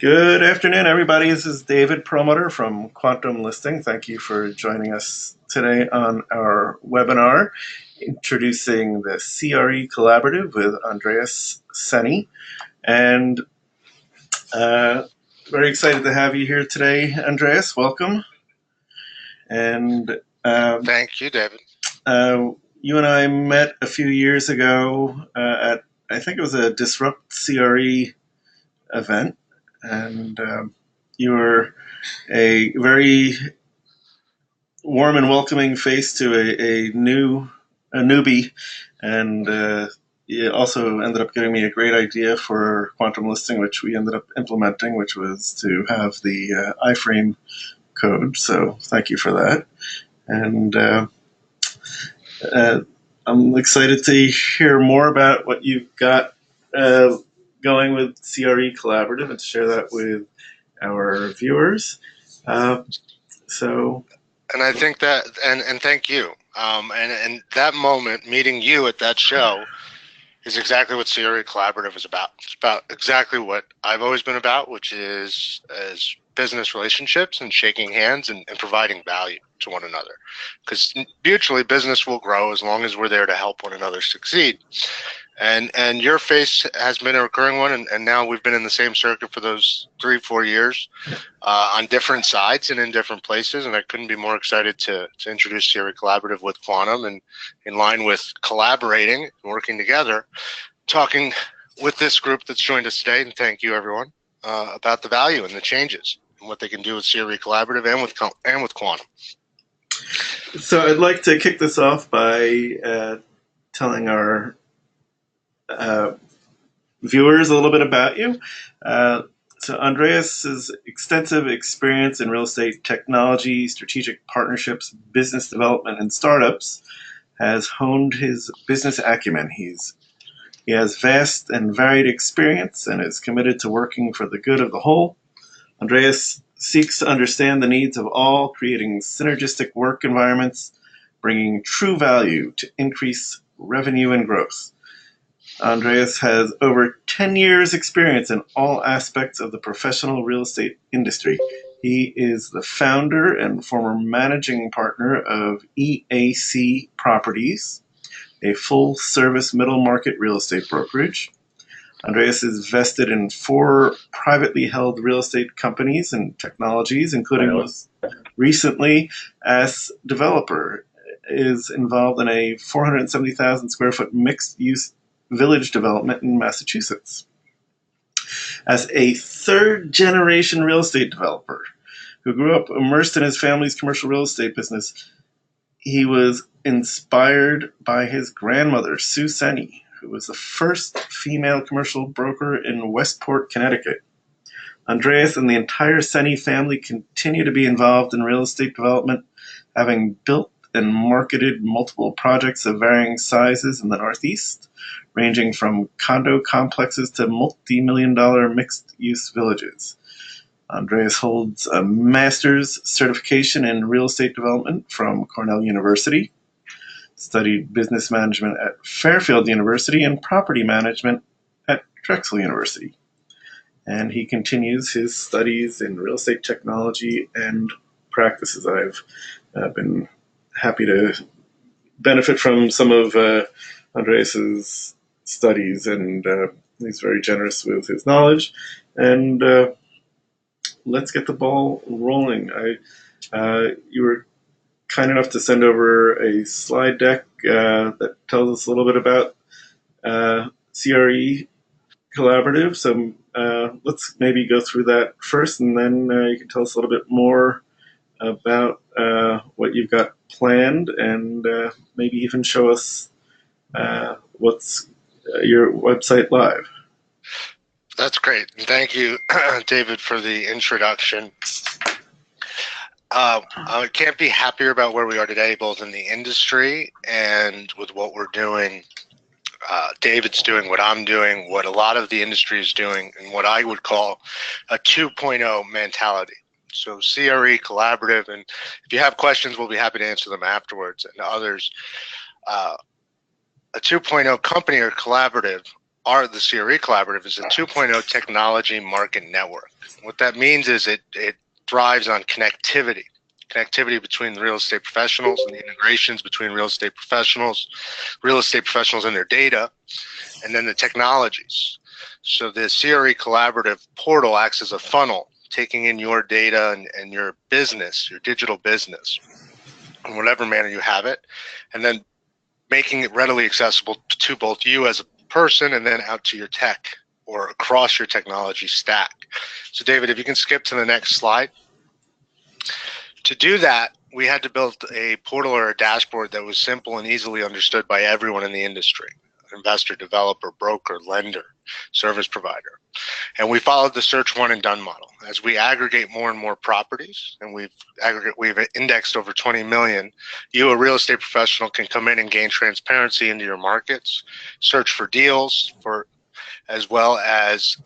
Good afternoon, everybody. This is David Perlmutter from Quantum Listing. Thank you for joining us today on our webinar introducing the CRE Collaborative with Andreas Senie. And very excited to have you here today, Andreas. Welcome. And Thank you, David. You and I met a few years ago at, I think it was a Disrupt CRE event. And you were a very warm and welcoming face to a newbie, and it also ended up giving me a great idea for quantum listing, which we ended up implementing, which was to have the iframe code. So thank you for that, and I'm excited to hear more about what you've got going with CRE Collaborative and to share that with our viewers. So And I think that, and thank you. And that moment, meeting you at that show, is exactly what CRE Collaborative is about. It's about exactly what I've always been about, which is business relationships and shaking hands and providing value to one another. Because mutually, business will grow as long as we're there to help one another succeed. And your face has been a recurring one, and now we've been in the same circuit for those 3-4 years on different sides and in different places, and I couldn't be more excited to introduce CRE Collaborative with Quantum, and in line with collaborating and working together, talking with this group that's joined us today, and thank you everyone, about the value and the changes and what they can do with CRE Collaborative and with Quantum. So I'd like to kick this off by telling our viewers a little bit about you. So Andreas's extensive experience in real estate technology, strategic partnerships, business development, and startups has honed his business acumen. He has vast and varied experience and is committed to working for the good of the whole. Andreas seeks to understand the needs of all, creating synergistic work environments, bringing true value to increase revenue and growth. Andreas has over 10 years experience in all aspects of the professional real estate industry. He is the founder and former managing partner of EAC Properties, a full-service middle-market real estate brokerage. Andreas is vested in 4 privately held real estate companies and technologies, including most recently as developer, is involved in a 470,000 square foot mixed-use village development in Massachusetts. As a third-generation real estate developer who grew up immersed in his family's commercial real estate business, he was inspired by his grandmother, Sue Senie, who was the first female commercial broker in Westport, Connecticut. Andreas and the entire Senie family continue to be involved in real estate development, having built and marketed multiple projects of varying sizes in the Northeast, ranging from condo complexes to multi-million-dollar mixed-use villages. Andreas holds a master's certification in real estate development from Cornell University, studied business management at Fairfield University and property management at Drexel University. And he continues his studies in real estate technology and practices. I've been happy to benefit from some of Andreas's studies, and he's very generous with his knowledge. And let's get the ball rolling. You were kind enough to send over a slide deck that tells us a little bit about CRE Collaborative. So let's maybe go through that first, and then you can tell us a little bit more about what you've got planned, and maybe even show us what's your website live. That's great. Thank you, David, for the introduction. I can't be happier about where we are today, both in the industry and with what we're doing. David's doing what I'm doing, what a lot of the industry is doing, and what I would call a 2.0 mentality. So CRE Collaborative, and if you have questions, we'll be happy to answer them afterwards, and others. A 2.0 company or collaborative the CRE Collaborative is a 2.0 technology market network. What that means is it thrives on connectivity between the real estate professionals and the integrations between real estate professionals and their data, and then the technologies. So the CRE Collaborative portal acts as a funnel, taking in your data and your business, your digital business, in whatever manner you have it, and then making it readily accessible to both you as a person and then out to your tech or across your technology stack. So David, if you can skip to the next slide. To do that, we had to build a portal or a dashboard that was simple and easily understood by everyone in the industry: investor, developer, broker, lender, service provider. And we followed the search one and done model. As we aggregate more and more properties, and we've indexed over 20 million, you, a real estate professional, can come in and gain transparency into your markets, search for deals, as well as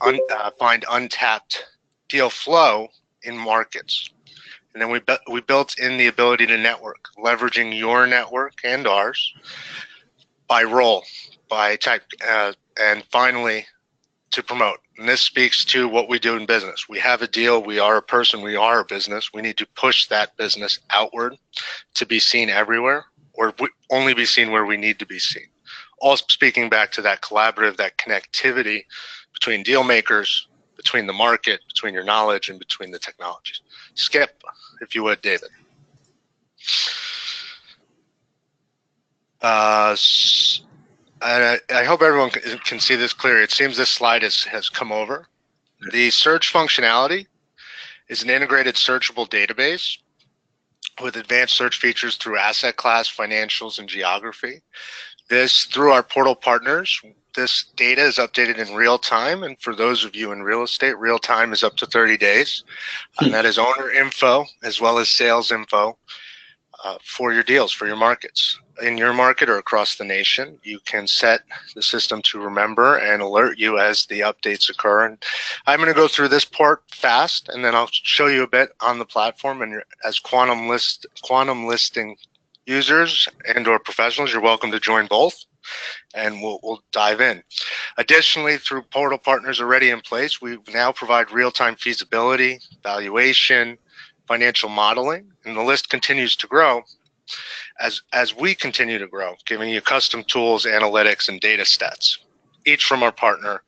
find untapped deal flow in markets. And then we built in the ability to network, leveraging your network and ours by role, by type, and finally to promote. And this speaks to what we do in business. We have a deal, we are a person, we are a business. We need to push that business outward to be seen everywhere, or only be seen where we need to be seen. All speaking back to that collaborative, that connectivity between deal makers, between the market, between your knowledge, and between the technologies. Skip, if you would, David. And I hope everyone can see this clearly. It seems this slide has come over. The search functionality is an integrated searchable database with advanced search features through asset class, financials, and geography. This, through our portal partners, this data is updated in real time. And for those of you in real estate, real time is up to 30 days. And that is owner info as well as sales info for your deals, for your markets. In your market or across the nation, you can set the system to remember and alert you as the updates occur. And I'm going to go through this part fast, and then I'll show you a bit on the platform. And as quantum listing users and or professionals, you're welcome to join both, and we'll dive in. Additionally, through portal partners already in place, we now provide real-time feasibility, valuation, financial modeling, and the list continues to grow as we continue to grow, giving you custom tools, analytics, and data stats, each from our partner,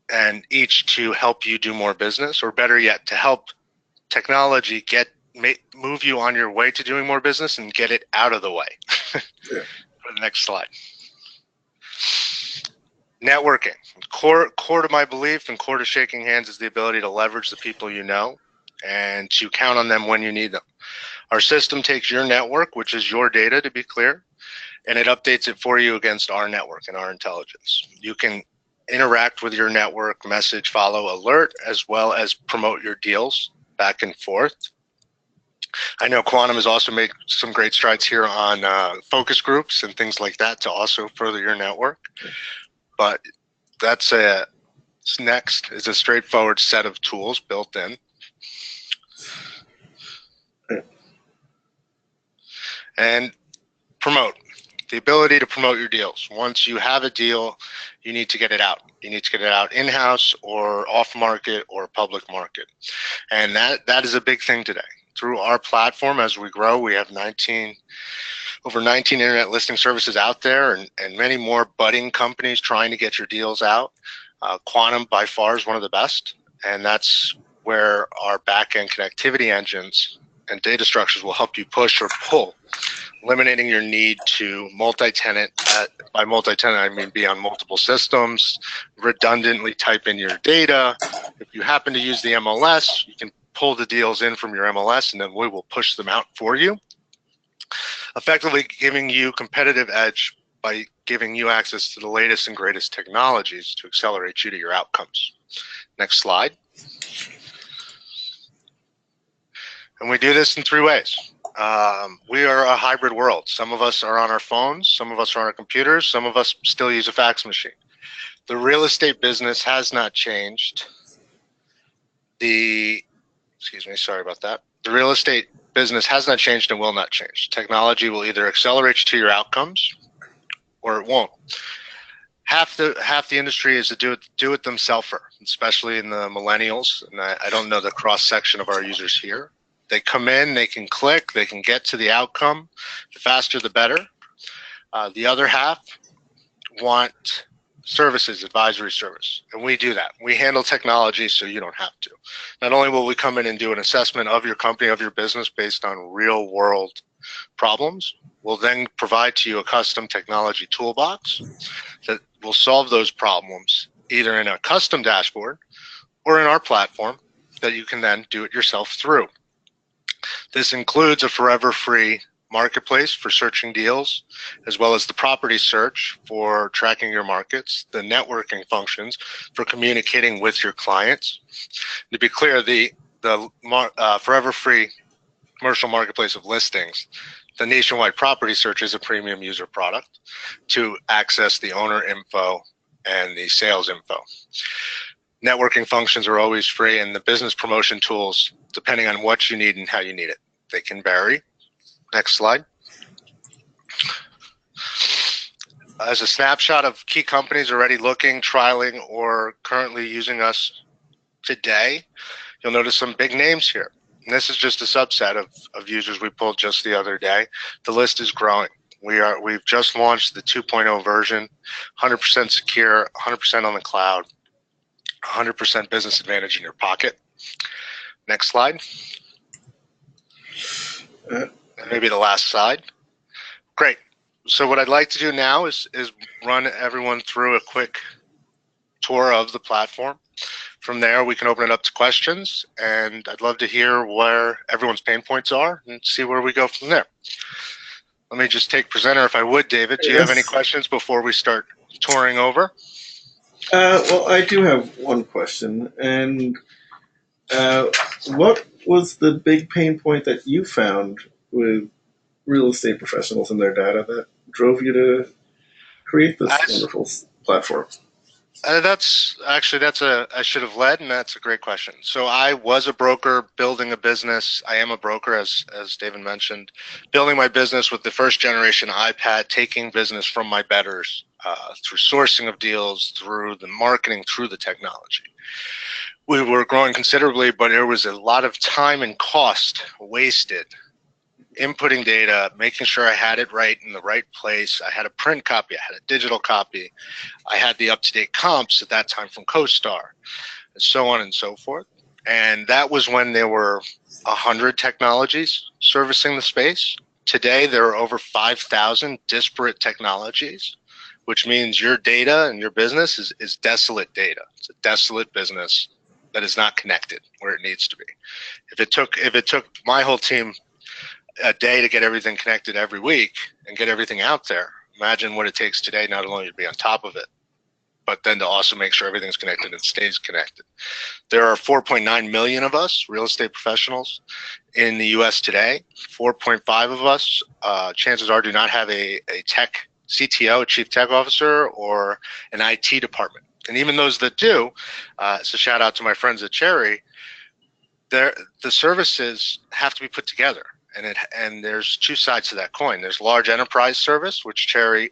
and each to help you do more business, or better yet, to help technology move you on your way to doing more business and get it out of the way. Yeah. For the next slide. Networking. Core to my belief and core to shaking hands is the ability to leverage the people you know and to count on them when you need them. Our system takes your network, which is your data to be clear, and it updates it for you against our network and our intelligence. You can interact with your network, message, follow, alert, as well as promote your deals back and forth. I know Quantum has also made some great strides here on focus groups and things like that to also further your network. But that's next is a straightforward set of tools built in. And promote. The ability to promote your deals. Once you have a deal, you need to get it out. You need to get it out in-house or off-market or public market. And that is a big thing today. Through our platform, as we grow, we have over 19 internet listing services out there, and many more budding companies trying to get your deals out. Quantum by far is one of the best, and that's where our back-end connectivity engines and data structures will help you push or pull, eliminating your need to multi-tenant. By multi-tenant, I mean be on multiple systems, redundantly type in your data. If you happen to use the MLS, you can pull the deals in from your MLS, and then we will push them out for you, effectively giving you competitive edge by giving you access to the latest and greatest technologies to accelerate you to your outcomes. Next slide. And we do this in 3 ways. We are a hybrid world. Some of us are on our phones, some of us are on our computers, some of us still use a fax machine. The real estate business has not changed. Sorry about that. The real estate business has not changed and will not change. Technology will either accelerate you to your outcomes or it won't. half the industry is a do it themselfer, especially in the millennials. And I don't know the cross section of our users here. They come in, they can click, they can get to the outcome. The faster, the better. The other half want services, advisory service, and we do that. We handle technology so you don't have to. Not only will we come in and do an assessment of your company, of your business based on real world problems, we'll then provide to you a custom technology toolbox that will solve those problems either in a custom dashboard or in our platform that you can then do it yourself through. This includes a forever free marketplace for searching deals, as well as the property search for tracking your markets, the networking functions for communicating with your clients. To be clear, the forever free commercial marketplace of listings, the nationwide property search is a premium user product to access the owner info and the sales info. Networking functions are always free, and the business promotion tools, depending on what you need and how you need it, they can vary. Next slide. As a snapshot of key companies already looking, trialing, or currently using us today, you'll notice some big names here. And this is just a subset of users we pulled just the other day. The list is growing. We've just launched the 2.0 version, 100% secure, 100% on the cloud, 100% business advantage in your pocket. Next slide. Maybe the last slide. Great. So what I'd like to do now is run everyone through a quick tour of the platform. From there, we can open it up to questions, and I'd love to hear where everyone's pain points are and see where we go from there. Let me just take presenter if I would, David. Do you have any questions before we start touring over? Well, I do have one question, and what was the big pain point that you found with real estate professionals and their data that drove you to create this wonderful platform? I should have led, and that's a great question. So I was a broker building a business. I am a broker, as David mentioned, building my business with the first generation iPad, taking business from my betters through sourcing of deals, through the marketing, through the technology. We were growing considerably, but there was a lot of time and cost wasted inputting data, making sure I had it right in the right place. I had a print copy, I had a digital copy, I had the up-to-date comps at that time from CoStar, and so on and so forth. And that was when there were 100 technologies servicing the space. Today, there are over 5,000 disparate technologies, which means your data and your business is desolate data. It's a desolate business that is not connected where it needs to be. If it took my whole team a day to get everything connected every week and get everything out there, imagine what it takes today, not only to be on top of it, but then to also make sure everything's connected and stays connected. There are 4.9 million of us, real estate professionals, in the US today. 4.5 of us, chances are, do not have a tech CTO, a chief tech officer, or an IT department. And even those that do, so shout out to my friends at CRE, the services have to be put together. And there's two sides to that coin. There's large enterprise service, which CRE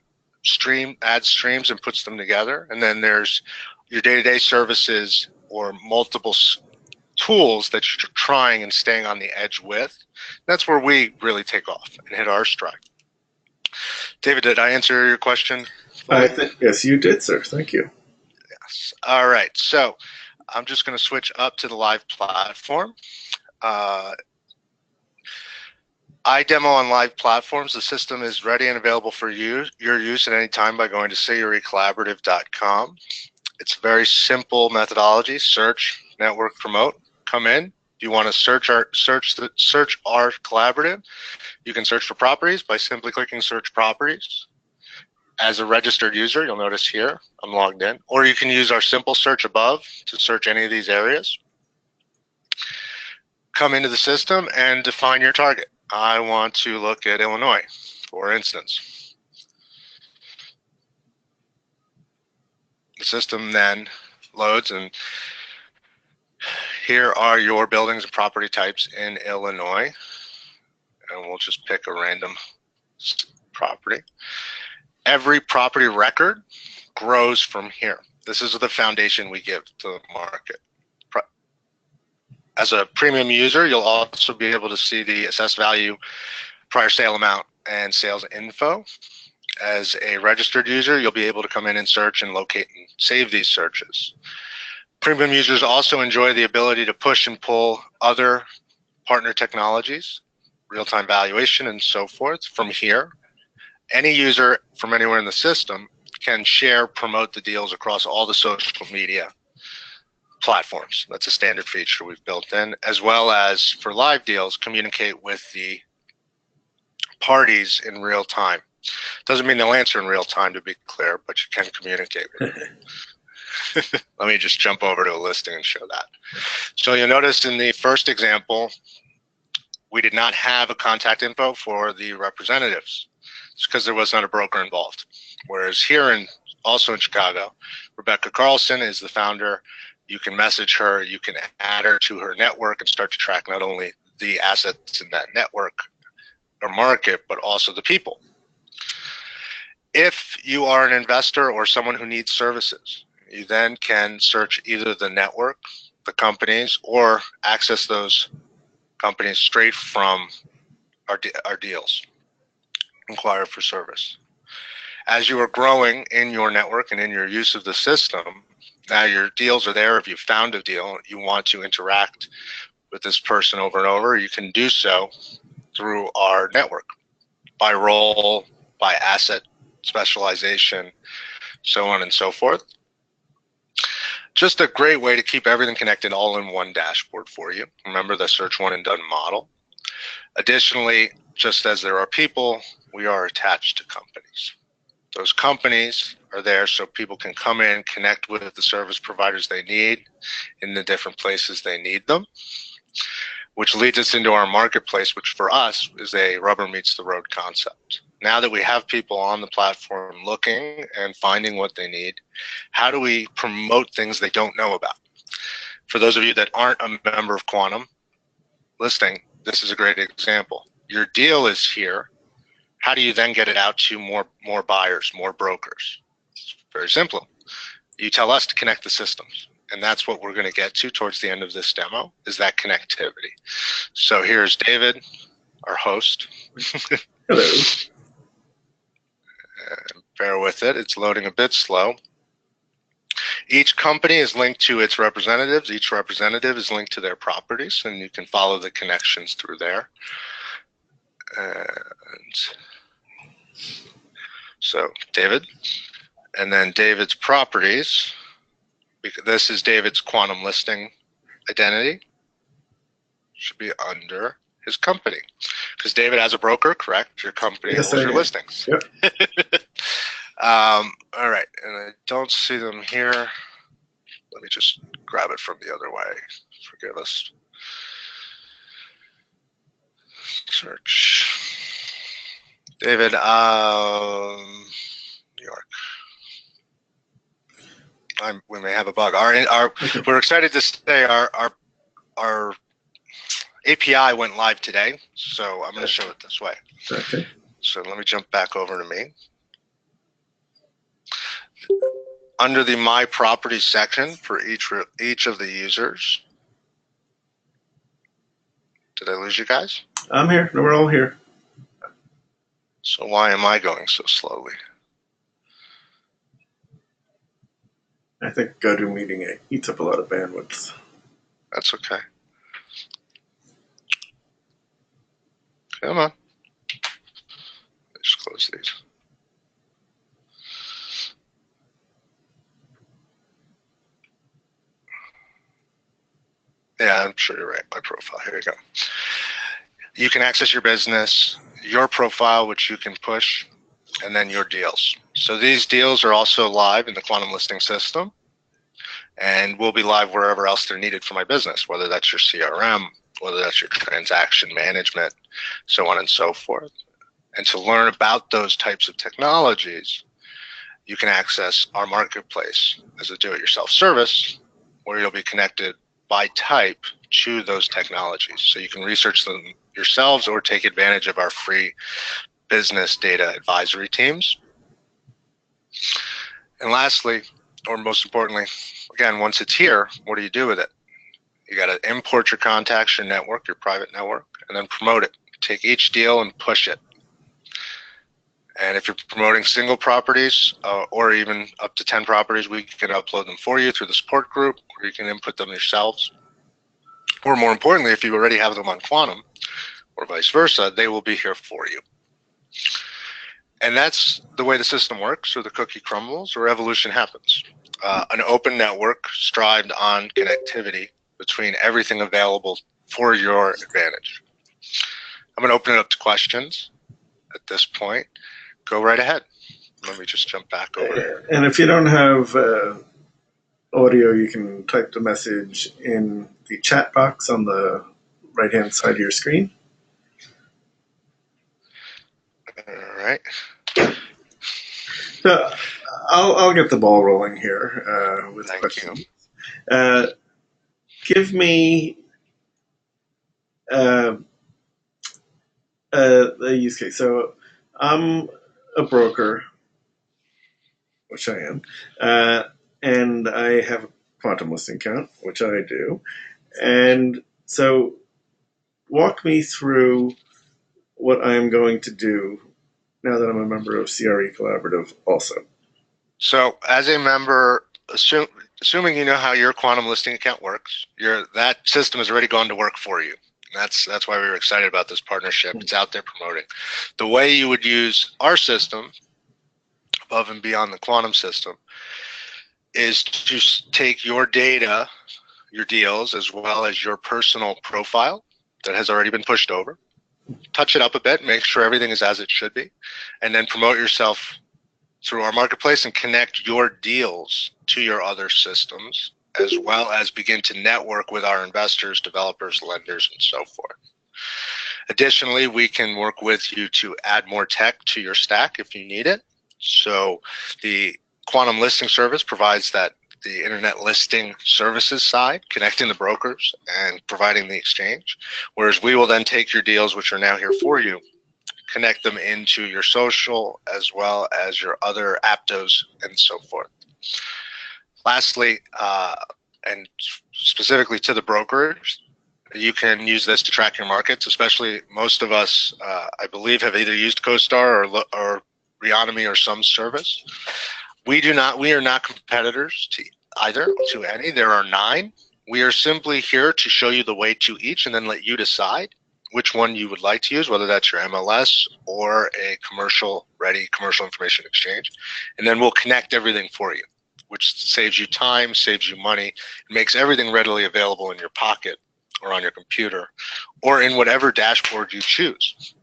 adds streams and puts them together. And then there's your day-to-day services or multiple tools that you're trying and staying on the edge with. That's where we really take off and hit our stride. David, did I answer your question? Yes, you did, sir. Thank you. Yes. All right. So I'm just going to switch up to the live platform. I demo on live platforms. The system is ready and available for your use at any time by going to CREcollaborative.com. It's a very simple methodology: search, network, promote. Come in. If you want to search our collaborative, you can search for properties by simply clicking search properties. As a registered user, you'll notice here I'm logged in, or you can use our simple search above to search any of these areas. Come into the system and define your target. I want to look at Illinois, for instance. The system then loads, and here are your buildings and property types in Illinois. And we'll just pick a random property. Every property record grows from here. This is the foundation we give to the market. As a premium user, you'll also be able to see the assessed value, prior sale amount, and sales info. As a registered user, you'll be able to come in and search and locate and save these searches. Premium users also enjoy the ability to push and pull other partner technologies, real-time valuation, and so forth from here. Any user from anywhere in the system can share, promote the deals across all the social media platforms. That's a standard feature we've built in, as well as for live deals, communicate with the parties in real time. Doesn't mean they'll answer in real time, to be clear, but you can communicate with them. Let me just jump over to a listing and show that. So you'll notice in the first example, we did not have a contact info for the representatives. It's because there was not a broker involved. Whereas here also in Chicago, Rebecca Carlson is the founder. You can message her, you can add her to her network and start to track not only the assets in that network or market, but also the people. If you are an investor or someone who needs services, you then can search either the network, the companies, or access those companies straight from our deals. Inquire for service. As you are growing in your network and in your use of the system, now your deals are there. If you found a deal, you want to interact with this person over and over, you can do so through our network by role, by asset specialization, so on and so forth. Just a great way to keep everything connected all in one dashboard for you. Remember the search one and done model. Additionally, just as there are people, we are attached to companies. Those companies are there so people can come in, connect with the service providers they need in the different places they need them, which leads us into our marketplace, which for us is a rubber meets the road concept. Now that we have people on the platform looking and finding what they need, how do we promote things they don't know about? For those of you that aren't a member of Quantum Listing, this is a great example. Your deal is here. How do you then get it out to more buyers, more brokers? It's very simple. You tell us to connect the systems. And that's what we're going to get to towards the end of this demo, is that connectivity. So here's David, our host. Hello. Bear with it, it's loading a bit slow. Each company is linked to its representatives. Each representative is linked to their properties, and you can follow the connections through there. And so David, and then David's properties. This is David's Quantum Listing identity. Should be under his company. Because David, as a broker, correct? Your company holds your listings. Yep. All right, and I don't see them here. Let me just grab it from the other way. Forgive us. Search. David, New York. We may have a bug. We're excited to say our API went live today, so I'm going to show it this way. Okay. So let me jump back over to me. Under the My Properties section for each of the users. Did I lose you guys? I'm here. No, we're all here. So why am I going so slowly? I think GoToMeeting eats up a lot of bandwidth. That's okay. Come on. Let's close these. Yeah, I'm sure you're right. My profile. Here you go. You can access your business, your profile, which you can push, and then your deals. So these deals are also live in the Quantum Listing system, and will be live wherever else they're needed for my business, whether that's your CRM, whether that's your transaction management, so on and so forth. And to learn about those types of technologies, you can access our marketplace as a do-it-yourself service, where you'll be connected by type to those technologies. So you can research them yourselves or take advantage of our free business data advisory teams. And lastly, or most importantly, again, once it's here, what do you do with it? You got to import your contacts, your network, your private network, and then promote it. Take each deal and push it. And if you're promoting single properties or even up to 10 properties, we can upload them for you through the support group, or you can input them yourselves. Or more importantly, if you already have them on Quantum, or vice versa, they will be here for you. And that's the way the system works, or the cookie crumbles, or evolution happens. An open network strived on connectivity between everything available for your advantage. I'm going to open it up to questions at this point. Go right ahead. Let me just jump back over here. And if you don't have audio, you can type the message in the chat box on the right-hand side of your screen. All right. So I'll get the ball rolling here with Thank questions. you. Give me a use case. So I'm a broker, which I am, and I have a quantum listing account, which I do. And so walk me through what I'm going to do now that I'm a member of CRE Collaborative also. So as a member, assuming you know how your quantum listing account works, that system has already gone to work for you. That's why we were excited about this partnership. It's out there promoting. The way you would use our system above and beyond the quantum system is to take your data, your deals, as well as your personal profile that has already been pushed over, touch it up a bit, make sure everything is as it should be, and then promote yourself through our marketplace and connect your deals to your other systems, as well as begin to network with our investors, developers, lenders, and so forth. Additionally, we can work with you to add more tech to your stack if you need it. So the quantum listing service provides that the internet listing services side, connecting the brokers and providing the exchange, whereas we will then take your deals, which are now here for you, connect them into your social as well as your other aptos and so forth. Lastly, and specifically to the brokers, you can use this to track your markets, especially most of us, I believe, have either used CoStar or Reonomy or some service. We are not competitors to either, to any. There are 9. We are simply here to show you the way to each and then let you decide which one you would like to use, whether that's your MLS or a commercial-ready commercial information exchange. And then we'll connect everything for you, which saves you time, saves you money, and makes everything readily available in your pocket or on your computer or in whatever dashboard you choose.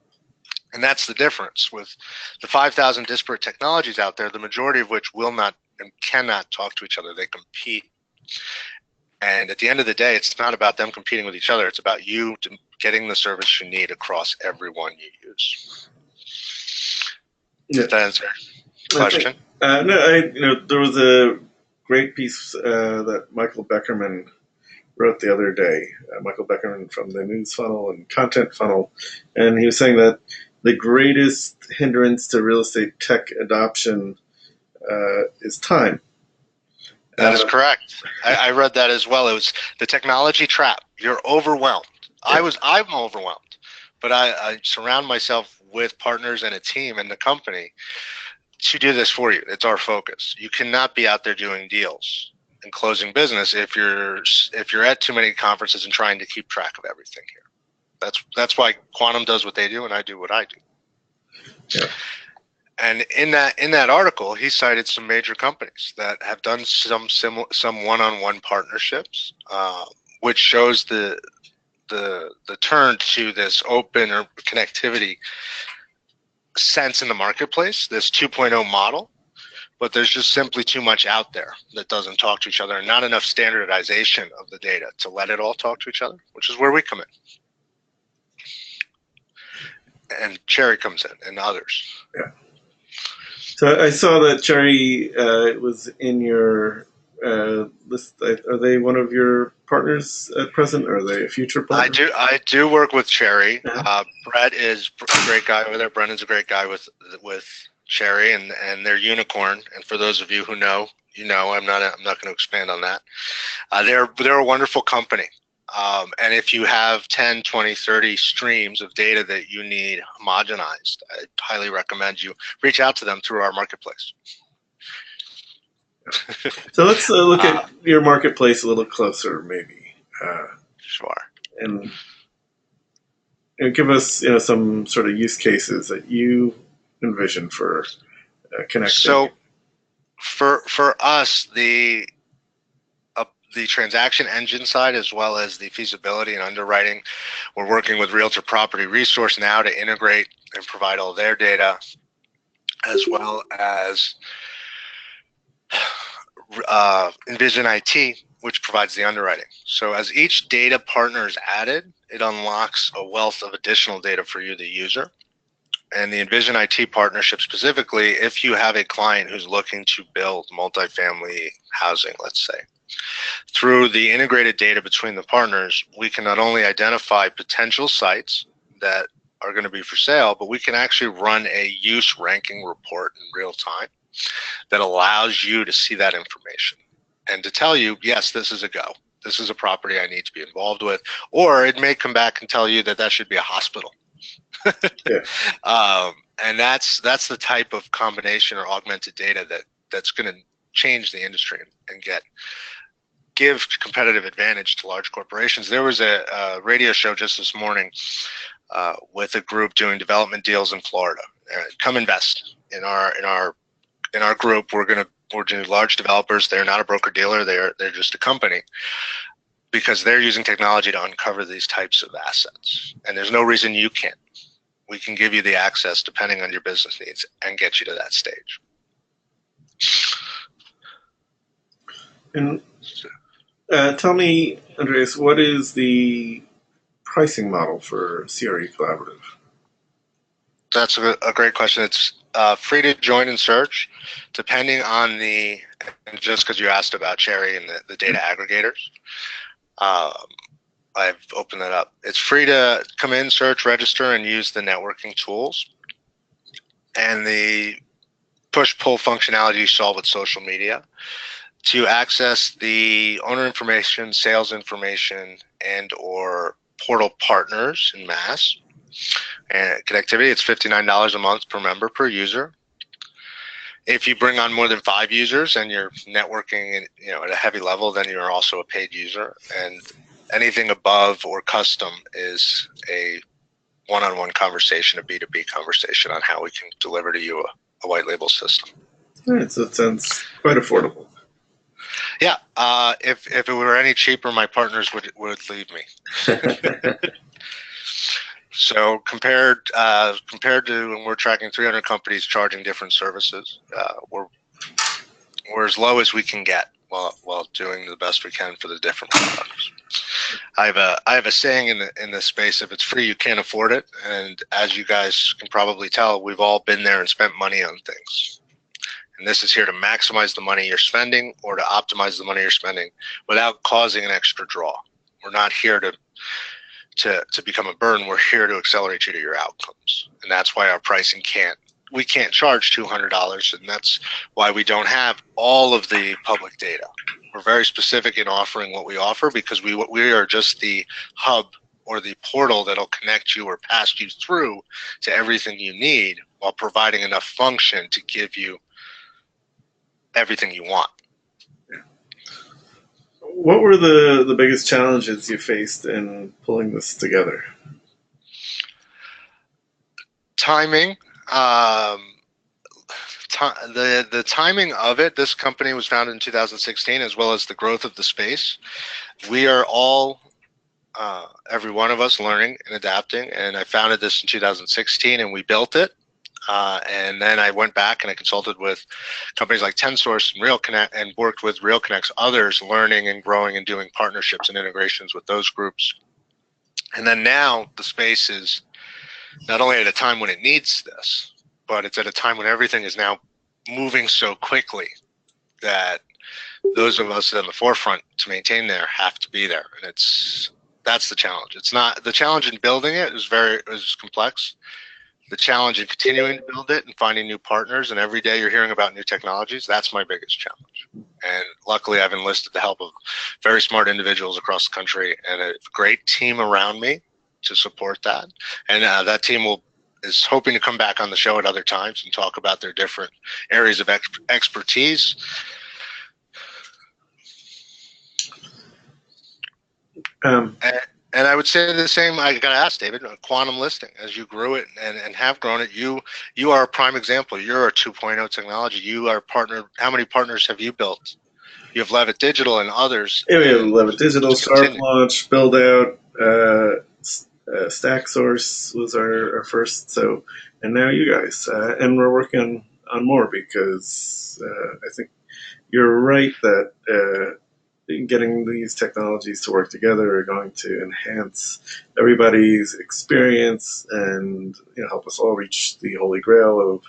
And that's the difference with the 5,000 disparate technologies out there, the majority of which will not and cannot talk to each other. They compete. And at the end of the day, it's not about them competing with each other. It's about you getting the service you need across every one you use. Does that answer your question? No, there was a great piece that Michael Beckerman wrote the other day. Michael Beckerman from the News Funnel and Content Funnel, and he was saying that the greatest hindrance to real estate tech adoption is time. That is correct. I read that as well. It was the technology trap. You're overwhelmed. Yeah. I'm overwhelmed, but I surround myself with partners and a team and the company to do this for you. It's our focus. You cannot be out there doing deals and closing business if you're at too many conferences and trying to keep track of everything here. That's why Quantum does what they do and I do what I do. Yeah. And in that article, he cited some major companies that have done some one-on-one partnerships, which shows the turn to this open or connectivity sense in the marketplace, this 2.0 model. But there's just simply too much out there that doesn't talk to each other, and not enough standardization of the data to let it all talk to each other, which is where we come in. And Cherry comes in, and others. Yeah. So I saw that Cherry was in your list. Are they one of your partners at present, or are they a future partner? I do work with Cherry. Yeah. Brett is a great guy over there. Brennan's a great guy with CRE and their unicorn. And for those of you who know, you know, I'm not going to expand on that. They're a wonderful company. And if you have 10, 20, 30 streams of data that you need homogenized, I highly recommend you reach out to them through our marketplace. So let's look at your marketplace a little closer, maybe. Sure. And give us, some sort of use cases that you envision for connecting. So, for us, the transaction engine side, as well as the feasibility and underwriting, we're working with Realtor Property Resource now to integrate and provide all their data, as well as Envision IT, which provides the underwriting. So as each data partner is added, it unlocks a wealth of additional data for you, the user. And the Envision IT partnership specifically, if you have a client who's looking to build multifamily housing, let's say, through the integrated data between the partners, we can not only identify potential sites that are going to be for sale, but we can actually run a use ranking report in real time that allows you to see that information and to tell you, yes, this is a go. This is a property I need to be involved with. Or it may come back and tell you that that should be a hospital. Yeah. And that's the type of combination or augmented data that's going to change the industry and give competitive advantage to large corporations. There was a radio show just this morning with a group doing development deals in Florida. Come invest in our group. We're doing large developers. They're not a broker dealer. They're just a company, because they're using technology to uncover these types of assets. And there's no reason you can't. We can give you the access depending on your business needs and get you to that stage. And tell me, Andreas, what is the pricing model for CRE Collaborative? That's a great question. It's free to join and search, depending on and just because you asked about CRE and the data aggregators, I've opened that up. It's free to come in, search, register, and use the networking tools and the push-pull functionality you saw with social media to access the owner information, sales information, and or portal partners in mass. And connectivity, it's $59 a month per member per user. If you bring on more than 5 users and you're networking at a heavy level, then you're also a paid user. And anything above or custom is a one-on-one conversation, a B2B conversation on how we can deliver to you a white label system. All right, so it sounds quite affordable. Yeah, if it were any cheaper, my partners would leave me. So compared to when we're tracking 300 companies charging different services, we're as low as we can get while doing the best we can for the different products. I have a saying in this space: if it's free, you can't afford it. And as you guys can probably tell, we've all been there and spent money on things. And this is here to maximize the money you're spending or to optimize the money you're spending without causing an extra draw. We're not here to become a burden. We're here to accelerate you to your outcomes. And that's why our pricing we can't charge $200, and that's why we don't have all of the public data. We're very specific in offering what we offer, because we are just the hub or the portal that'll connect you or pass you through to everything you need, while providing enough function to give you everything you want. What were the biggest challenges you faced in pulling this together? Timing. The timing of it. This company was founded in 2016, as well as the growth of the space. We are all, every one of us, learning and adapting. And I founded this in 2016, and we built it. And then I went back and I consulted with companies like TenSource and RealConnect, and worked with RealConnect's others, learning and growing and doing partnerships and integrations with those groups. And then now the space is not only at a time when it needs this, but it's at a time when everything is now moving so quickly that those of us on the forefront to maintain there have to be there. And that's the challenge. It's not the challenge in building it is complex. the challenge in continuing to build it and finding new partners, and every day you're hearing about new technologies. That's my biggest challenge. And luckily, I've enlisted the help of very smart individuals across the country and a great team around me to support that. And that team is hoping to come back on the show at other times and talk about their different areas of expertise. And I would say the same. I got to ask David, quantum listing, as you grew it and have grown it, you are a prime example. You're a 2.0 technology. You are partnered. How many partners have you built? You have Levitt Digital and others. Yeah, we have Levitt Digital, Sharp Launch, Build Out, Stack Source was our first. So, and now you guys, and we're working on more because I think you're right that getting these technologies to work together are going to enhance everybody's experience and help us all reach the holy grail of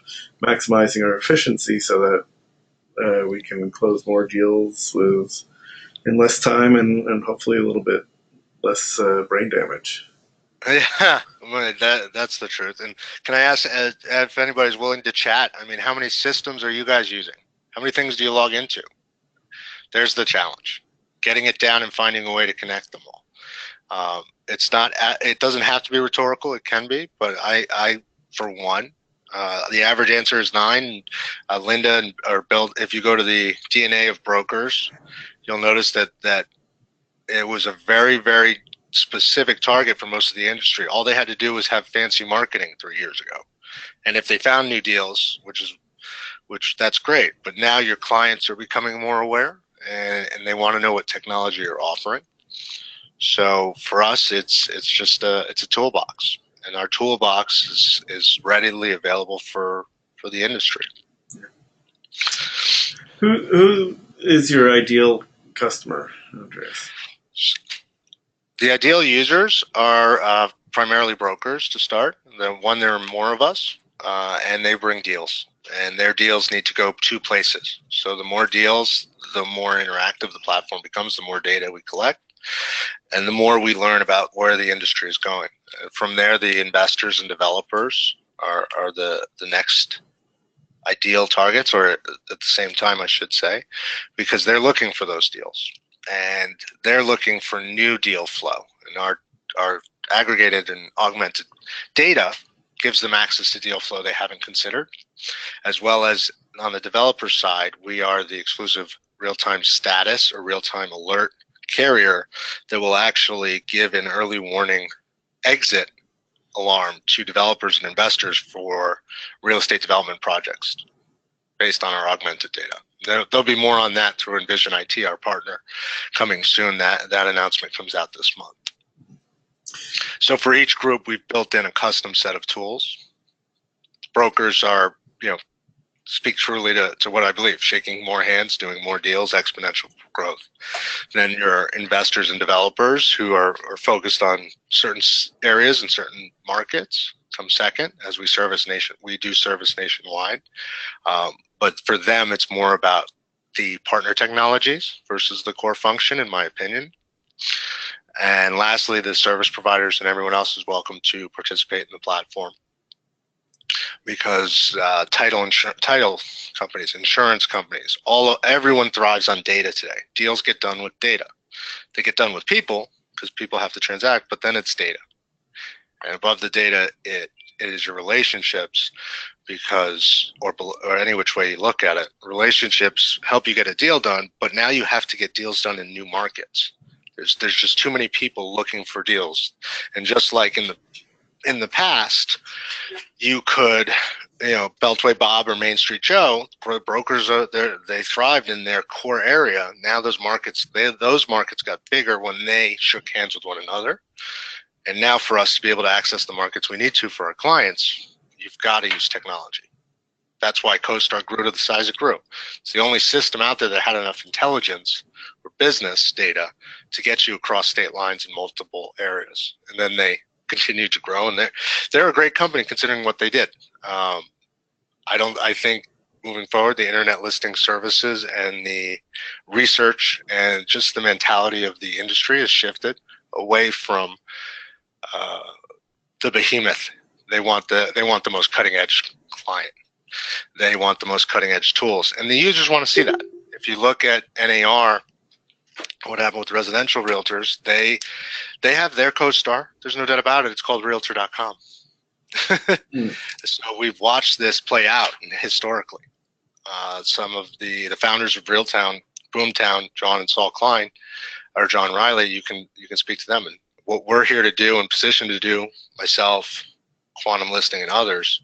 maximizing our efficiency so that we can close more deals in less time and hopefully a little bit less brain damage. Yeah, that's the truth. And can I ask if anybody's willing to chat? I mean, how many systems are you guys using? How many things do you log into? There's the challenge. Getting it down and finding a way to connect them all. It's not. It doesn't have to be rhetorical. It can be, but I for one, the average answer is 9. Linda or Bill, if you go to the DNA of brokers, you'll notice that it was a very, very specific target for most of the industry. All they had to do was have fancy marketing 3 years ago, and if they found new deals, which that's great. But now your clients are becoming more aware, and they want to know what technology you're offering. So for us, it's just a toolbox, and our toolbox is readily available for the industry. Who is your ideal customer, Andreas? The ideal users are primarily brokers to start. There are more of us, and they bring deals, and their deals need to go 2 places. So the more deals, the more interactive the platform becomes, the more data we collect, and the more we learn about where the industry is going. From there, the investors and developers are the next ideal targets, or at the same time, I should say, because they're looking for those deals, and they're looking for new deal flow. And our aggregated and augmented data gives them access to deal flow they haven't considered, as well as on the developer side, we are the exclusive real-time status or real-time alert carrier that will actually give an early warning exit alarm to developers and investors for real estate development projects based on our augmented data. There'll be more on that through Envision IT, our partner, coming soon. That announcement comes out this month. So for each group, we've built in a custom set of tools. Brokers are, speak truly to what I believe, shaking more hands, doing more deals, exponential growth. Then your investors and developers who are focused on certain areas and certain markets come second, as we do service nationwide. But for them, it's more about the partner technologies versus the core function, in my opinion. And lastly, the service providers and everyone else is welcome to participate in the platform, because title companies, insurance companies, everyone thrives on data today. Deals get done with data. They get done with people because people have to transact, but then it's data. And above the data, it is your relationships, because or any which way you look at it, relationships help you get a deal done, but now you have to get deals done in new markets. There's just too many people looking for deals, and just like in the past, you could, Beltway Bob or Main Street Joe, brokers they thrived in their core area. Now those markets got bigger when they shook hands with one another. And now for us to be able to access the markets we need to for our clients, you've got to use technology. That's why CoStar grew to the size it grew. It's the only system out there that had enough intelligence or business data to get you across state lines in multiple areas. And then they continued to grow, and they're a great company considering what they did. I think moving forward, the internet listing services and the research and just the mentality of the industry has shifted away from the behemoth They want the most cutting edge client. They want the most cutting edge tools, and the users want to see that. If you look at NAR, what happened with residential realtors, they have their CoStar. There's no doubt about it. It's called Realtor.com. So we've watched this play out historically. Some of the founders of Boomtown, John and Saul Klein, or John Riley, you can speak to them. And what we're here to do and positioned to do, myself, Quantum Listing, and others,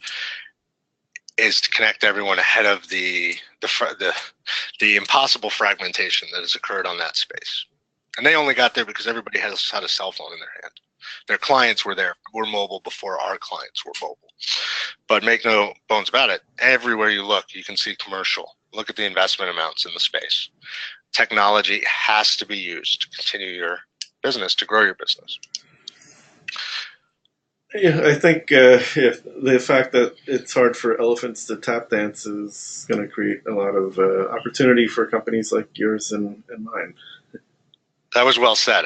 is to connect everyone ahead of the impossible fragmentation that has occurred on that space. And they only got there because everybody has had a cell phone in their hand. Their clients were mobile before our clients were mobile. But make no bones about it, everywhere you look, you can see commercial. Look at the investment amounts in the space. Technology has to be used to continue your business, to grow your business. Yeah, I think if the fact that it's hard for elephants to tap dance is going to create a lot of opportunity for companies like yours and mine. That was well said.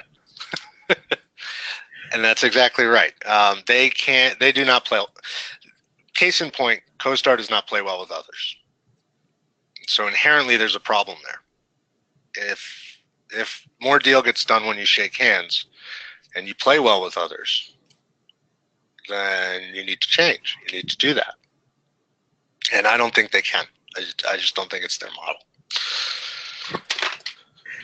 And that's exactly right. They do not play. Case in point, CoStar does not play well with others. So inherently there's a problem there. If more deal gets done when you shake hands and you play well with others, then you need to change. You need to do that. And I don't think they can. I just don't think it's their model.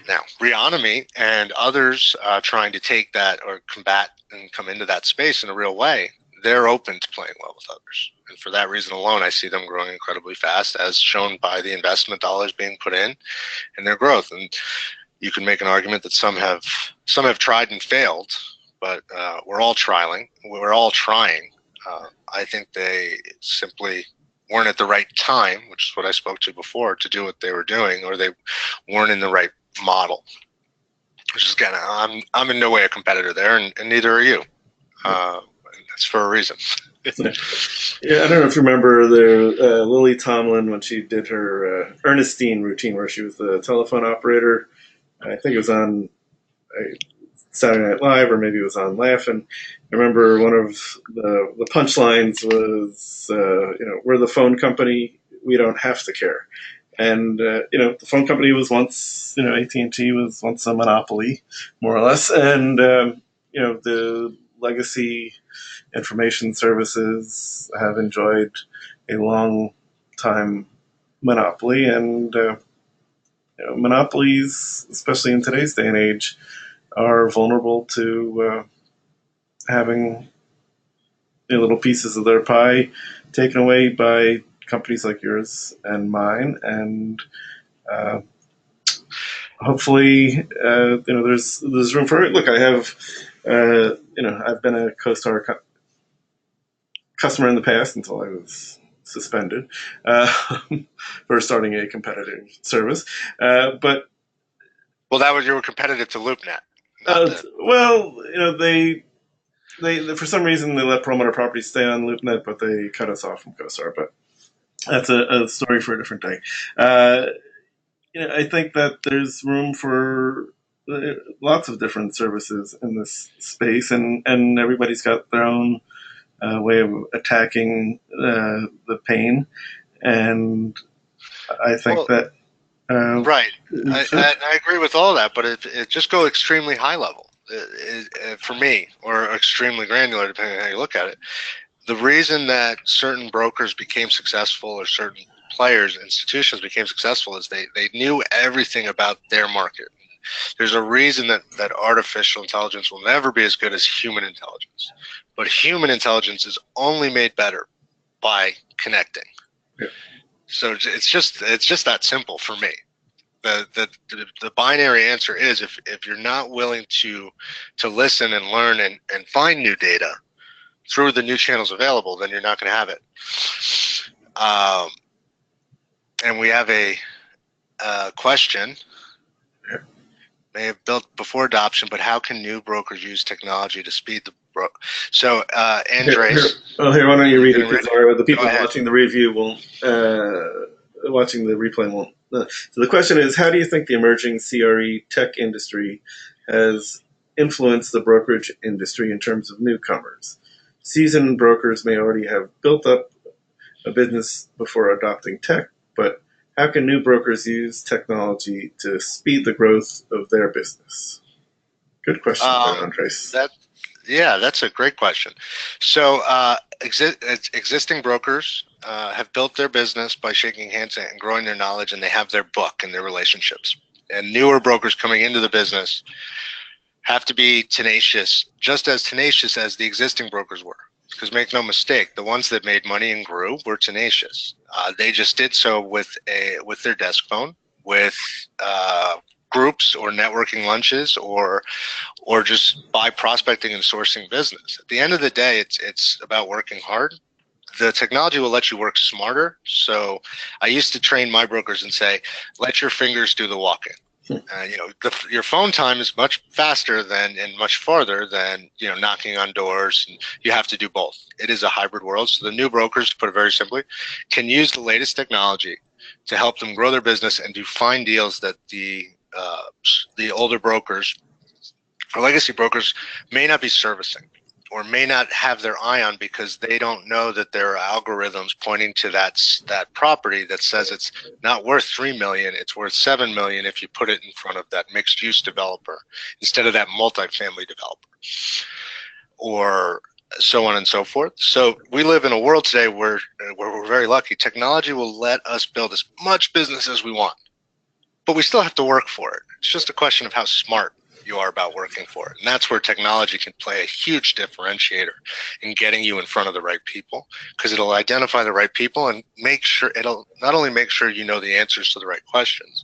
Now, Reonomy and others trying to take that or combat and come into that space in a real way, they're open to playing well with others. And for that reason alone, I see them growing incredibly fast, as shown by the investment dollars being put in and their growth. And you can make an argument that some have tried and failed, but we're all trying. We're all trying. I think they simply weren't at the right time, which is what I spoke to before, to do what they were doing, or they weren't in the right model. Which is again, I'm in no way a competitor there, and neither are you. That's for a reason. Yeah, I don't know if you remember the Lily Tomlin when she did her Ernestine routine, where she was the telephone operator. I think it was on Saturday Night Live, or maybe it was on Laugh-In. I remember one of the punchlines was, we're the phone company, we don't have to care. And the phone company was once, AT&T was once a monopoly, more or less, and the legacy information services have enjoyed a long time monopoly, and monopolies, especially in today's day and age, are vulnerable to having little pieces of their pie taken away by companies like yours and mine, and hopefully, there's room for it. Look, I have, I've been a CoStar customer in the past until I was suspended for starting a competitive service, but. Well, you were competitive to LoopNet. Well, they for some reason they let Promoter Properties stay on LoopNet, but they cut us off from CoStar. But that's a story for a different day. I think that there's room for lots of different services in this space, and everybody's got their own way of attacking the pain, and I think that. Right. I agree with all that, but it just go extremely high level for me, or extremely granular, depending on how you look at it. The reason that certain brokers became successful, or certain players, institutions became successful, is they knew everything about their market. There's a reason that artificial intelligence will never be as good as human intelligence, but human intelligence is only made better by connecting. Yeah. So it's just that simple for me. The binary answer is, if you're not willing to listen and learn and find new data through the new channels available, then you're not going to have it. And we have a question. May have built before adoption, but how can new brokers use technology to speed the So, Andreas. Here, why don't you read it? Because the people watching the review won't, watching the replay won't. So the question is, how do you think the emerging CRE tech industry has influenced the brokerage industry in terms of newcomers? Seasoned brokers may already have built up a business before adopting tech, but how can new brokers use technology to speed the growth of their business? Good question there, Um, Andres. that Yeah, that's a great question. So existing brokers have built their business by shaking hands and growing their knowledge, and they have their book and their relationships. And newer brokers coming into the business have to be tenacious, just as tenacious as the existing brokers were. Because make no mistake, the ones that made money and grew were tenacious. They just did so with their desk phone, with groups or networking lunches, or just by prospecting and sourcing business. At the end of the day, it's about working hard. The technology will let you work smarter. So I used to train my brokers and say, let your fingers do the walking. Your phone time is much faster than and much farther than knocking on doors, and you have to do both. It is a hybrid world. So the new brokers, to put it very simply, can use the latest technology to help them grow their business and do fine deals that the older brokers or legacy brokers may not be servicing or may not have their eye on, because they don't know that there are algorithms pointing to that property that says it's not worth 3 million, it's worth 7 million if you put it in front of that mixed use developer instead of that multifamily developer, or so on and so forth. So we live in a world today where we're very lucky. Technology will let us build as much business as we want, but we still have to work for it. It's just a question of how smart you are about working for it. And that's where technology can play a huge differentiator in getting you in front of the right people, because it'll identify the right people and make sure it'll not only make sure you know the answers to the right questions,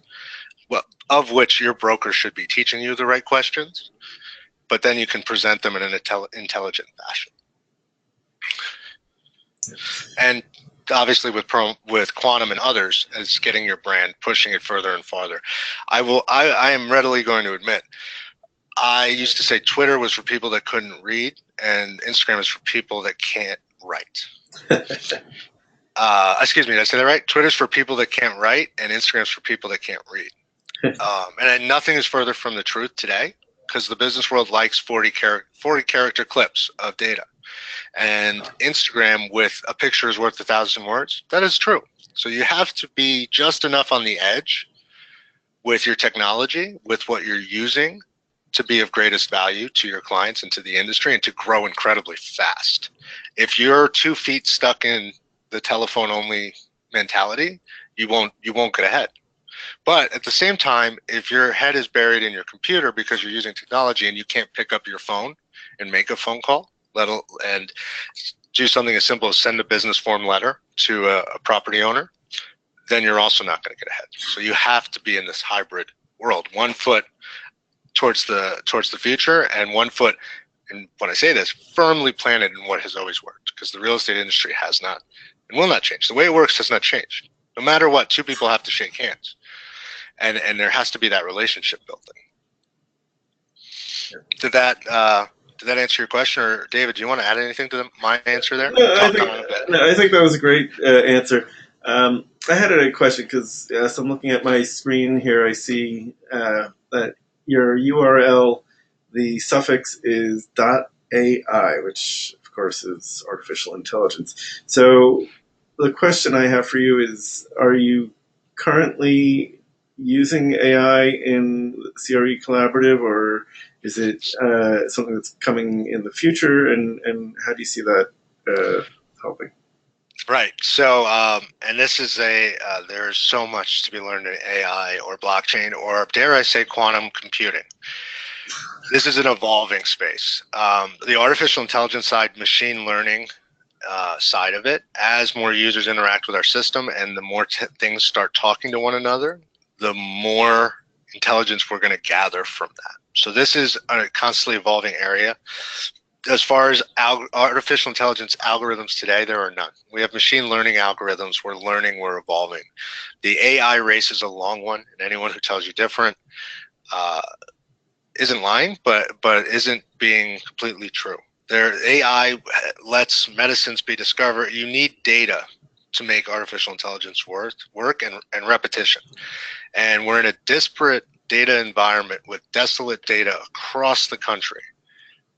well, of which your broker should be teaching you the right questions, but then you can present them in an intelligent fashion. And obviously with Quantum and others, as getting your brand, pushing it further and farther. I am readily going to admit, I used to say Twitter was for people that couldn't read, and Instagram is for people that can't write. Excuse me, did I say that right? Twitter's for people that can't write, and Instagram's for people that can't read. And nothing is further from the truth today, because the business world likes 40 character clips of data. And Instagram with a picture is worth 1,000 words. That is true. So you have to be just enough on the edge with your technology, with what you're using, to be of greatest value to your clients and to the industry, and to grow incredibly fast. If you're 2 feet stuck in the telephone only mentality, you won't get ahead. But at the same time, if your head is buried in your computer because you're using technology and you can't pick up your phone and make a phone call, and do something as simple as send a business form letter to a property owner, then you're also not going to get ahead. So you have to be in this hybrid world, 1 foot towards the future, and 1 foot, and when I say this, firmly planted in what has always worked, because the real estate industry has not and will not change. The way it works has not changed. No matter what, 2 people have to shake hands, and there has to be that relationship building. Did that answer your question, or David, do you want to add anything to my answer there? I think that was a great answer. I had a question because as I'm looking at my screen here, I see that your URL, the suffix is .ai, which of course is artificial intelligence. So the question I have for you is, are you currently using AI in CRE Collaborative, or is it something that's coming in the future, and how do you see that helping? Right. So, and this is there's so much to be learned in AI or blockchain, or dare I say quantum computing. This is an evolving space. The artificial intelligence side, machine learning side of it, as more users interact with our system and the more things start talking to one another, the more intelligence we're going to gather from that. So this is a constantly evolving area. As far as artificial intelligence algorithms today, there are none. We have machine learning algorithms. We're learning, we're evolving. The AI race is a long one, and anyone who tells you different isn't lying, but isn't being completely true. AI lets medicines be discovered. You need data to make artificial intelligence work, and repetition. And we're in a disparate data environment with desolate data across the country.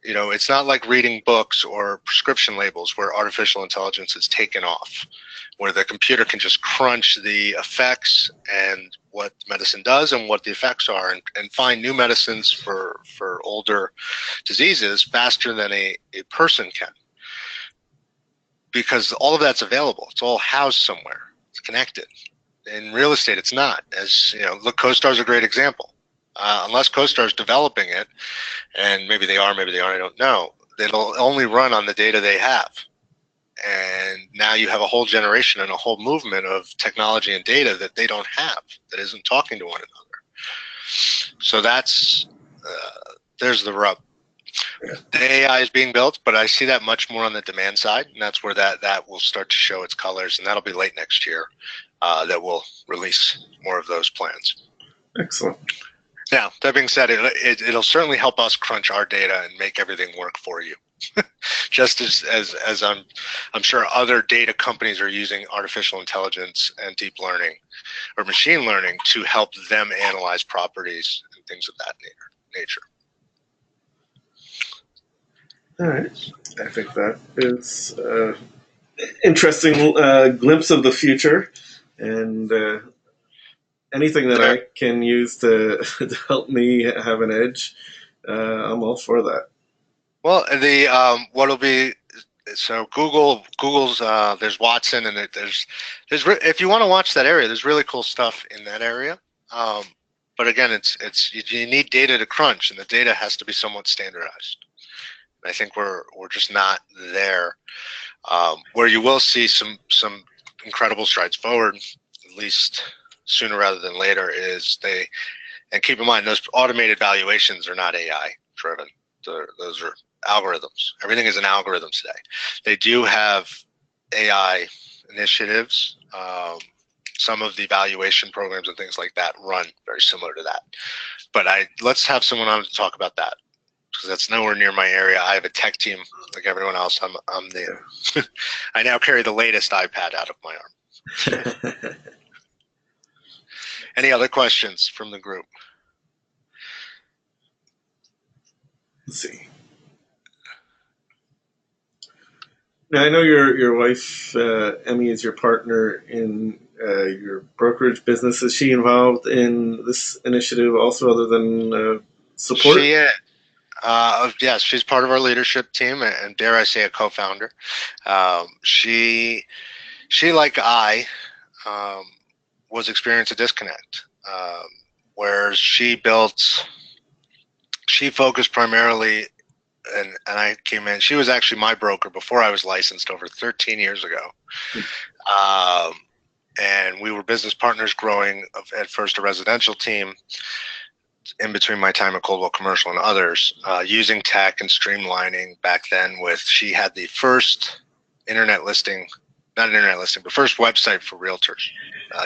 It's not like reading books or prescription labels where artificial intelligence is taken off, where the computer can just crunch the effects and what medicine does and what the effects are, and find new medicines for older diseases faster than a person can, because all of that's available. It's all housed somewhere. It's connected. In real estate, it's not. As you know, look, CoStar's a great example. Unless CoStar's developing it, and maybe they are, maybe they aren't, I don't know, it'll only run on the data they have. And now you have a whole generation and a whole movement of technology and data that they don't have, that isn't talking to one another. So there's the rub. The AI is being built, but I see that much more on the demand side, and that's where that will start to show its colors, and that'll be late next year. That will release more of those plans. Excellent. Now, that being said, it'll certainly help us crunch our data and make everything work for you. Just as I'm sure other data companies are using artificial intelligence and deep learning or machine learning to help them analyze properties and things of that nature. All right. I think that is an interesting glimpse of the future, and anything that I can use to, to help me have an edge, I'm all for that. Well, what'll be, so Google's there's Watson, and there's if you want to watch that area, there's really cool stuff in that area. But again, you need data to crunch, and the data has to be somewhat standardized. And I think we're just not there. Where you will see some incredible strides forward, at least sooner rather than later, is and keep in mind, those automated valuations are not AI driven. Those are algorithms. Everything is an algorithm today. They do have AI initiatives. Some of the valuation programs and things like that run very similar to that. But let's have someone on to talk about that, because that's nowhere near my area. I have a tech team like everyone else. I'm the I now carry the latest iPad out of my arm. Any other questions from the group? Let's see. Now, I know your wife, Emmy, is your partner in your brokerage business. Is she involved in this initiative also, other than support? She is. Yes, she's part of our leadership team, and dare I say, a co-founder. She, like I, was experiencing a disconnect, where she focused primarily, and I came in. She was actually my broker before I was licensed over 13 years ago. And we were business partners, growing at first a residential team in between my time at Coldwell Commercial and others, using tech and streamlining back then. She had the first first website for realtors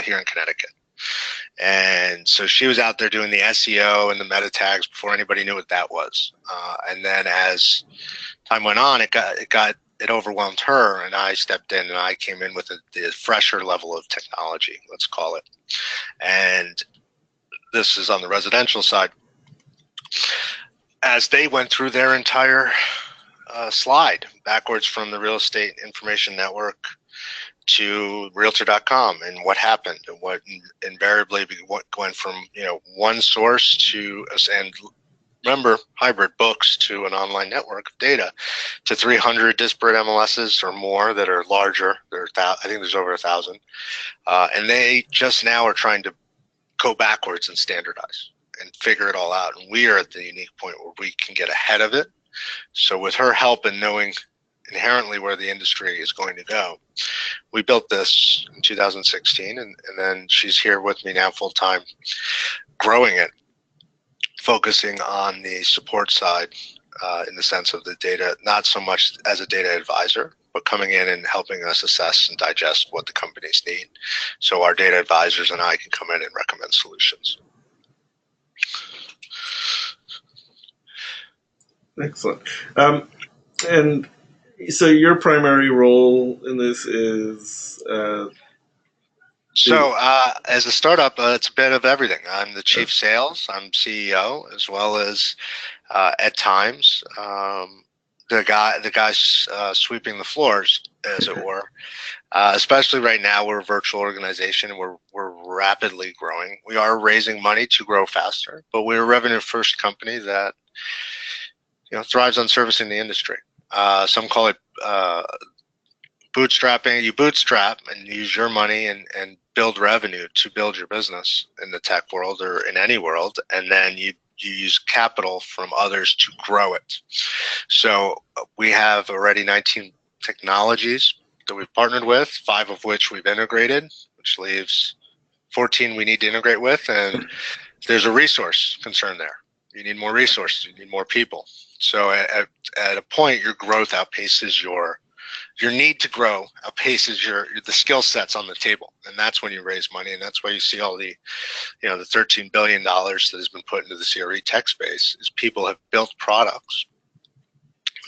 here in Connecticut. And so she was out there doing the SEO and the meta tags before anybody knew what that was. And then as time went on, it overwhelmed her, and I stepped in, and I came in with the fresher level of technology, let's call it. And this is on the residential side. As they went through their entire slide backwards from the Real Estate Information Network to Realtor.com, and what happened, and what invariably went from one source to, and remember, hybrid books, to an online network of data, to 300 disparate MLSs or more that are larger. I think there's over 1,000, and they just now are trying to go backwards and standardize and figure it all out. And we are at the unique point where we can get ahead of it. So with her help and knowing inherently where the industry is going to go, we built this in 2016, and then she's here with me now full time, growing it, focusing on the support side, in the sense of the data, not so much as a data advisor, but coming in and helping us assess and digest what the companies need, so our data advisors and I can come in and recommend solutions. Excellent. And so your primary role in this is as a startup, it's a bit of everything. I'm the chief sales, I'm CEO, as well as At times, the guys sweeping the floors, as it were. Especially right now, we're a virtual organization and we're rapidly growing. We are raising money to grow faster, but we're a revenue first company that thrives on servicing the industry. Some call it bootstrapping. You bootstrap and use your money and build revenue to build your business in the tech world or in any world, and then you use capital from others to grow it. So we have already 19 technologies that we've partnered with, 5 of which we've integrated, which leaves 14 we need to integrate with, and there's a resource concern there. You need more resources, you need more people. So at a point, your growth outpaces your need to grow, outpaces the skill sets on the table, and that's when you raise money, and that's why you see all the the $13 billion that has been put into the CRE tech space. Is people have built products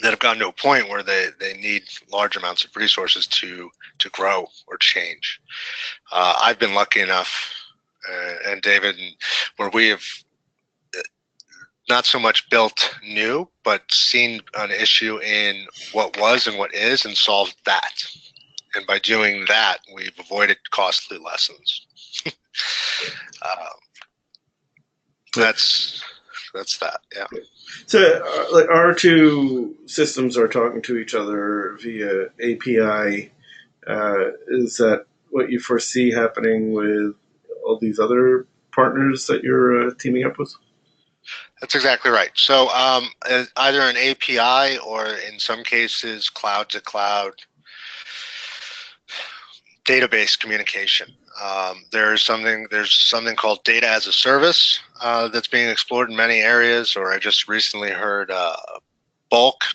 that have gotten to a point where they need large amounts of resources to grow or change. I've been lucky enough, and David, where we have not so much built new, but seen an issue in what was and what is and solved that. And by doing that, we've avoided costly lessons. That's that, yeah. So, like our two systems are talking to each other via API. Is that what you foresee happening with all these other partners that you're teaming up with? That's exactly right. So either an API or in some cases cloud to cloud database communication. There's something called data as a service that's being explored in many areas, or I just recently heard bulk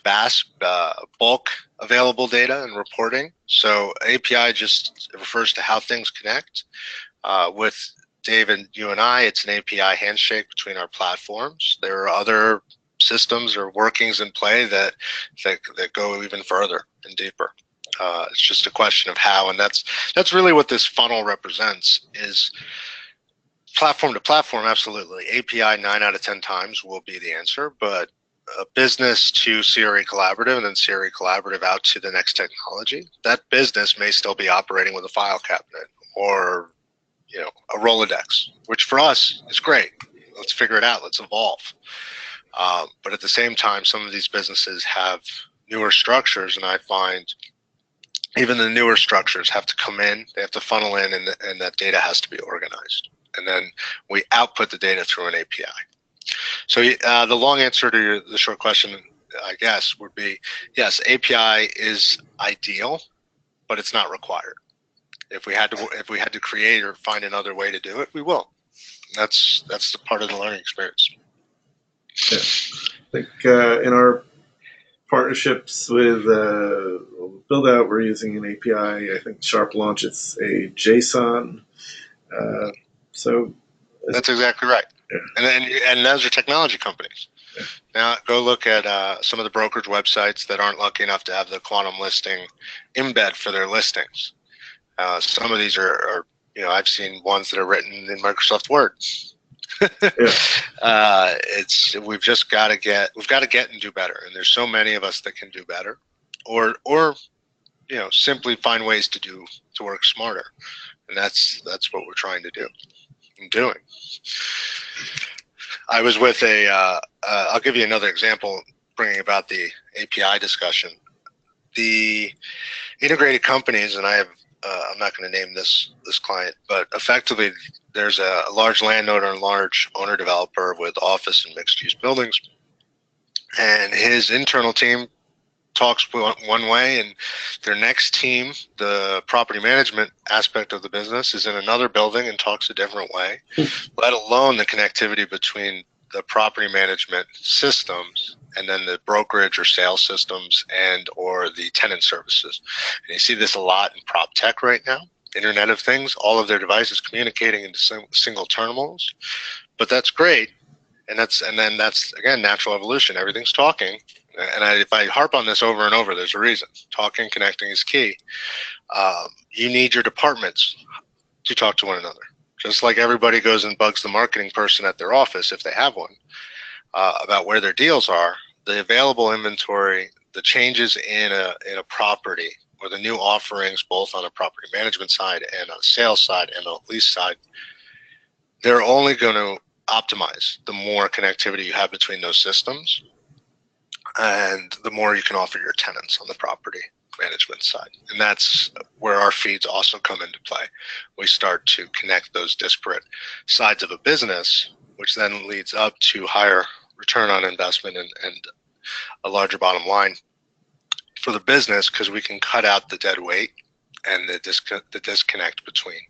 available data and reporting. So API just refers to how things connect. With David, you and I, it's an API handshake between our platforms. There are other systems or workings in play that go even further and deeper. It's just a question of how, and that's really what this funnel represents. Is platform to platform, absolutely. API 9 out of 10 times will be the answer, but business to CRE Collaborative and then CRE Collaborative out to the next technology, that business may still be operating with a file cabinet or a Rolodex, which for us is great. Let's figure it out. Let's evolve. But at the same time, some of these businesses have newer structures, and I find even the newer structures have to come in, they have to funnel in, and that data has to be organized. And then we output the data through an API. So the long answer to the short question, I guess, would be yes, API is ideal, but it's not required. If we had to create or find another way to do it, we will. That's the part of the learning experience. Yeah. I think in our partnerships with Build Out, we're using an API. I think Sharp Launch, it's a JSON. So that's exactly right. Yeah. And those are technology companies. Yeah. Now go look at some of the brokerage websites that aren't lucky enough to have the quantum listing embed for their listings. Some of these are I've seen ones that are written in Microsoft Word. Yeah. We've got to get and do better, and there's so many of us that can do better, or simply find ways to work smarter, and that's what we're trying to do and doing. I was with I'll give you another example, bringing about the API discussion. The integrated companies, and I'm not going to name this client, but effectively there's a large landowner and large owner developer with office and mixed use buildings, and his internal team talks one way, and their next team, the property management aspect of the business, is in another building and talks a different way, let alone the connectivity between the property management systems and then the brokerage or sales systems and or the tenant services. And you see this a lot in prop tech right now, Internet of Things, all of their devices communicating into single terminals. But that's great. And then that's again natural evolution. Everything's talking. And if I harp on this over and over, there's a reason. Talking, connecting is key. You need your departments to talk to one another. Just like everybody goes and bugs the marketing person at their office if they have one. about where their deals are, the available inventory, the changes in a property, or the new offerings both on a property management side and on a sales side and on a lease side, they're only going to optimize the more connectivity you have between those systems and the more you can offer your tenants on the property management side. And that's where our feeds also come into play. We start to connect those disparate sides of a business, which then leads up to higher return on investment and a larger bottom line for the business, because we can cut out the dead weight and the disconnect between.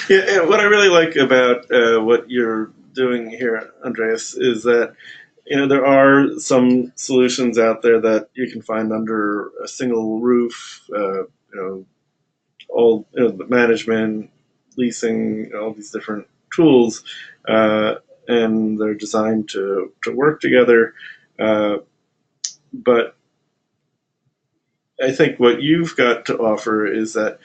Yeah, what I really like about what you're doing here, Andreas, is that there are some solutions out there that you can find under a single roof. All the management, leasing, all these different tools, and they're designed to work together. But I think what you've got to offer is that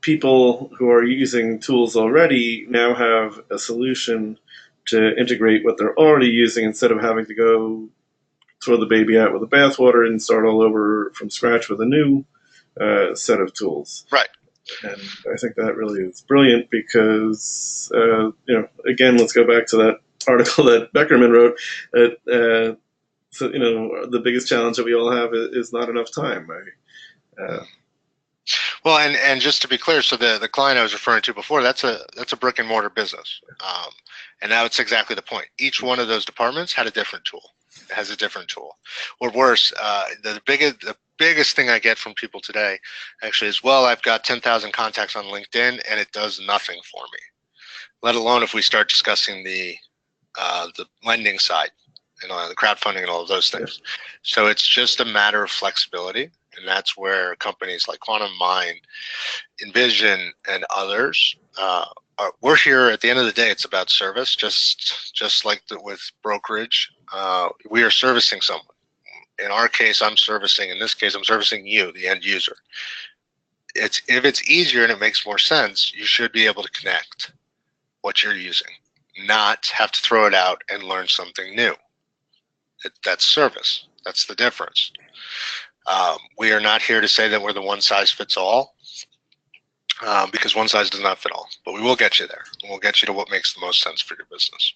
people who are using tools already now have a solution to integrate what they're already using, instead of having to go throw the baby out with the bathwater and start all over from scratch with a new set of tools. Right. And I think that really is brilliant because, again, let's go back to that article that Beckerman wrote. That the biggest challenge that we all have is not enough time. Well, and just to be clear, so the client I was referring to before, that's a brick and mortar business, and that's exactly the point. Each one of those departments had a different tool. It has a different tool, or worse, the biggest thing I get from people today actually is, well, I've got 10,000 contacts on LinkedIn and it does nothing for me. Let alone if we start discussing the lending side and the crowdfunding and all of those things. So it's just a matter of flexibility. And that's where companies like Quantum Mind, Envision, and others we're here. At the end of the day, it's about service. Just like with brokerage, we are servicing someone. In our case, I'm servicing. In this case, I'm servicing you, the end user. If it's easier and it makes more sense, you should be able to connect what you're using, not have to throw it out and learn something new. That's service. That's the difference. We are not here to say that we're the one size fits all, because one size does not fit all. But we will get you there, and we'll get you to what makes the most sense for your business.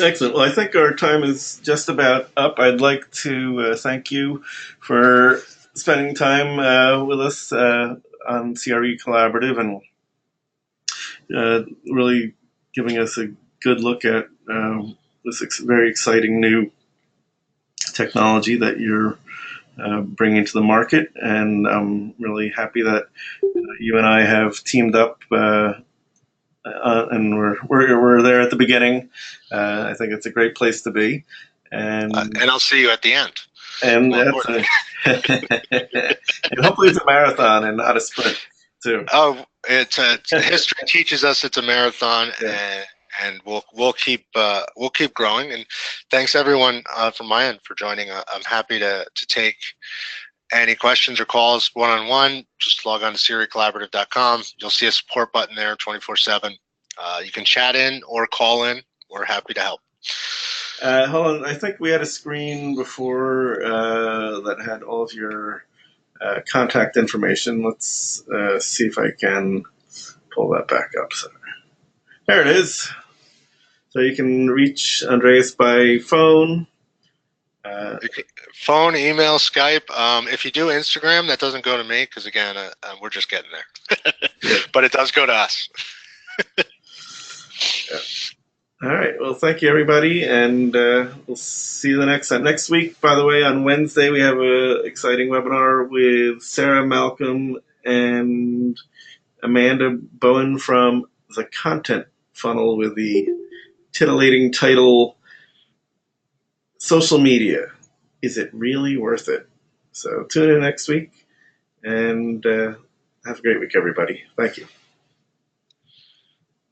Excellent. Well, I think our time is just about up. I'd like to thank you for spending time with us on CRE Collaborative, and really giving us a good look at this very exciting new technology that you're bringing to the market. And I'm really happy that you and I have teamed up, and we're there at the beginning. I think it's a great place to be, and I'll see you at the end. And and hopefully it's a marathon and not a sprint too. Oh, history teaches us it's a marathon. Yeah. And we'll keep growing. And thanks everyone from my end for joining. I'm happy to take any questions or calls one-on-one. Just log on to CREcollaborative.com. You'll see a support button there 24/7. You can chat in or call in. We're happy to help. Hold on, I think we had a screen before that had all of your contact information. Let's see if I can pull that back up. So, there it is. So you can reach Andreas by phone. Phone, email, Skype. If you do Instagram, that doesn't go to me because, again, we're just getting there. Yeah. But it does go to us. Yeah. All right. Well, thank you, everybody, and we'll see you the next time. Next week, by the way, on Wednesday, we have an exciting webinar with Sarah Malcolm and Amanda Bowen from The Content Funnel with the titillating title, Social Media, Is It Really Worth It? So tune in next week, and have a great week, everybody. Thank you.